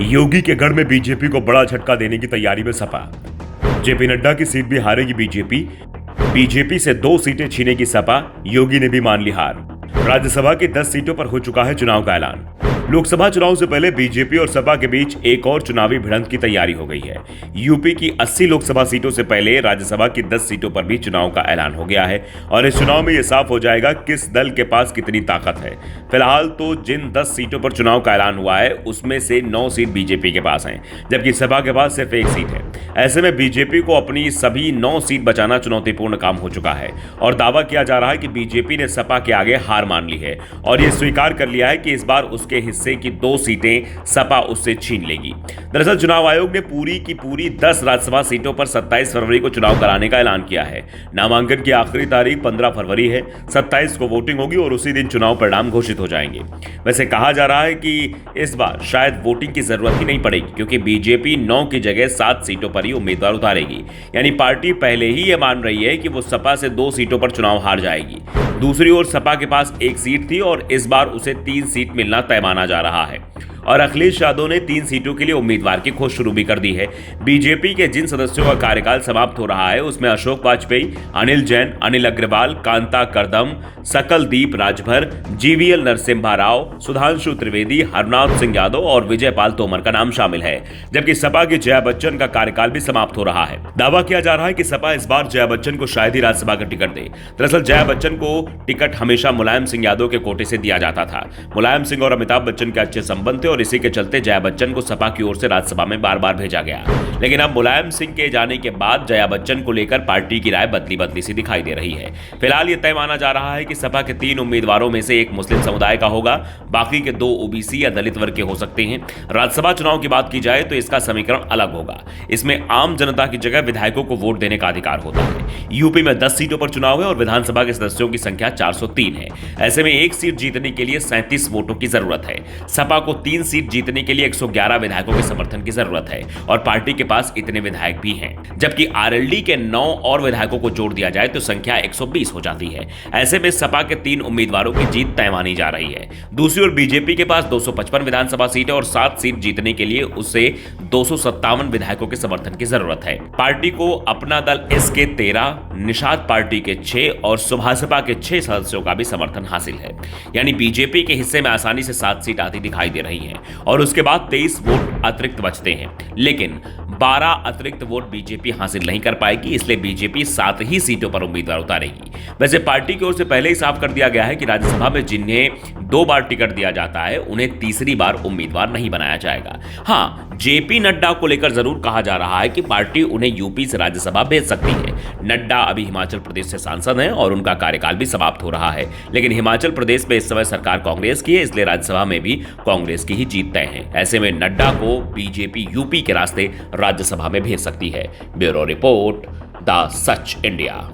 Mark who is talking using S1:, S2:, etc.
S1: योगी के गढ़ में बीजेपी को बड़ा झटका देने की तैयारी में सपा। जेपी नड्डा की सीट भी हारेगी बीजेपी से 2 सीटें छीनेगी सपा। योगी ने भी मान ली हार। राज्यसभा की 10 सीटों पर हो चुका है चुनाव का ऐलान। लोकसभा चुनाव से पहले बीजेपी और सपा के बीच एक और चुनावी भिड़ंत की तैयारी हो गई है। यूपी की 80 लोकसभा सीटों से पहले राज्यसभा की 10 सीटों पर भी चुनाव का ऐलान हो गया है और इस चुनाव में यह साफ हो जाएगा किस दल के पास कितनी ताकत है। फिलहाल तो जिन 10 सीटों पर चुनाव का ऐलान हुआ है उसमें से 9 सीट बीजेपी के पास हैं, जबकि सपा के पास सिर्फ 1 सीट है। ऐसे में बीजेपी को अपनी सभी 9 सीट बचाना चुनौतीपूर्ण काम हो चुका है और दावा किया जा रहा है कि बीजेपी ने सपा के आगे हार मान ली है और यह स्वीकार कर लिया है कि इस बार उसके हिस्से की 2 सीटें सपा उससे छीन लेगी। दरअसल चुनाव आयोग ने पूरी की पूरी 10 राज्यसभा सीटों पर 27 फरवरी को चुनाव कराने का ऐलान किया है। नामांकन की आखिरी तारीख 15 फरवरी है। 27 को वोटिंग होगी और उसी दिन चुनाव परिणाम घोषित हो जाएंगे। वैसे कहा जा रहा है कि इस बार शायद वोटिंग की जरूरत ही नहीं पड़ेगी, क्योंकि बीजेपी 9 की जगह 7 सीटों पर ही उम्मीदवार उतारेगी। यानी पार्टी पहले ही यह मान रही है कि वो सपा से 2 सीटों पर चुनाव हार जाएगी। दूसरी ओर सपा के पास 1 सीट थी और इस बार उसे 3 सीट मिलना तय माना जा रहा है और अखिलेश यादव ने 3 सीटों के लिए उम्मीदवार की खोज शुरू भी कर दी है। बीजेपी के जिन सदस्यों का कार्यकाल समाप्त हो रहा है उसमें अशोक वाजपेयी, अनिल जैन, अनिल अग्रवाल, कांता करदम, सकलदीप राजभर, जीवीएल नरसिम्हा राव, सुधांशु त्रिवेदी, हरनाथ सिंह यादव और विजय पाल तोमर का नाम शामिल है। जबकि सपा की जया बच्चन का कार्यकाल भी समाप्त हो रहा है। दावा किया जा रहा है कि सपा इस बार जया बच्चन को शायद ही राज्यसभा का टिकट दे। दरअसल जया बच्चन को टिकट हमेशा मुलायम सिंह यादव के कोटे से दिया जाता था। मुलायम सिंह और अमिताभ बच्चन के अच्छे संबंध थे और इसी के चलते जया बच्चन को सपा की ओर से राज्यसभा में बार बार भेजा गया। लेकिन अब मुलायम सिंह के जाने के बाद जया बच्चन को लेकर पार्टी की राय बदली बदली सी दिखाई दे रही है। फिलहाल यह तय माना जा रहा है कि सपा के 3 उम्मीदवारों में से 1 मुस्लिम समुदाय का होगा, बाकी के 2 ओबीसी या दलित वर्ग के हो सकते हैं। राज्यसभा चुनाव की बात की जाए तो इसका समीकरण अलग होगा। इसमें आम जनता की जगह विधायकों को वोट देने का अधिकार होता है। यूपी में 10 सीटों पर चुनाव है और विधानसभा के सदस्यों की संख्या 403 है। ऐसे में 1 सीट जीतने के लिए 37 वोटों की जरूरत है। सपा को 3 सीट जीतने के लिए 111 विधायकों के समर्थन की जरूरत है और पार्टी के पास इतने विधायक भी हैं। जबकि आरएलडी के 9 और विधायकों को जोड़ दिया जाए तो संख्या 120 हो जाती है। ऐसे में सपा के 3 उम्मीदवारों की जीत तय मानी जा रही है। दूसरी ओर बीजेपी के पास 255 विधानसभा सीट है और 7 सीट जीतने के लिए उसे 257 विधायकों के समर्थन की जरूरत है। पार्टी को अपना दल एस के 13, निषाद पार्टी के 6 और सुभाषपा के 6 सदस्यों का भी समर्थन हासिल है। यानी बीजेपी के हिस्से में आसानी से 7 सीट आती दिखाई दे रही है और उसके बाद 23 वोट अतिरिक्त बचते हैं। लेकिन 12 अतिरिक्त वोट बीजेपी हासिल नहीं कर पाएगी, इसलिए बीजेपी 7 ही सीटों पर उम्मीदवार उतारेगी। वैसे पार्टी की ओर से पहले ही साफ कर दिया गया है कि राज्यसभा में जिन्हें 2 बार टिकट दिया जाता है उन्हें तीसरी बार उम्मीदवार नहीं बनाया जाएगा। हाँ, जेपी नड्डा को लेकर जरूर कहा जा रहा है कि पार्टी उन्हें यूपी से राज्यसभा भेज सकती है। नड्डा अभी हिमाचल प्रदेश से सांसद हैं और उनका कार्यकाल भी समाप्त हो रहा है। लेकिन हिमाचल प्रदेश में इस समय सरकार कांग्रेस की है, इसलिए राज्यसभा में भी कांग्रेस की ही जीत तय है। ऐसे में नड्डा को बीजेपी यूपी के रास्ते राज्यसभा में भेज सकती है। Bureau report, the such India.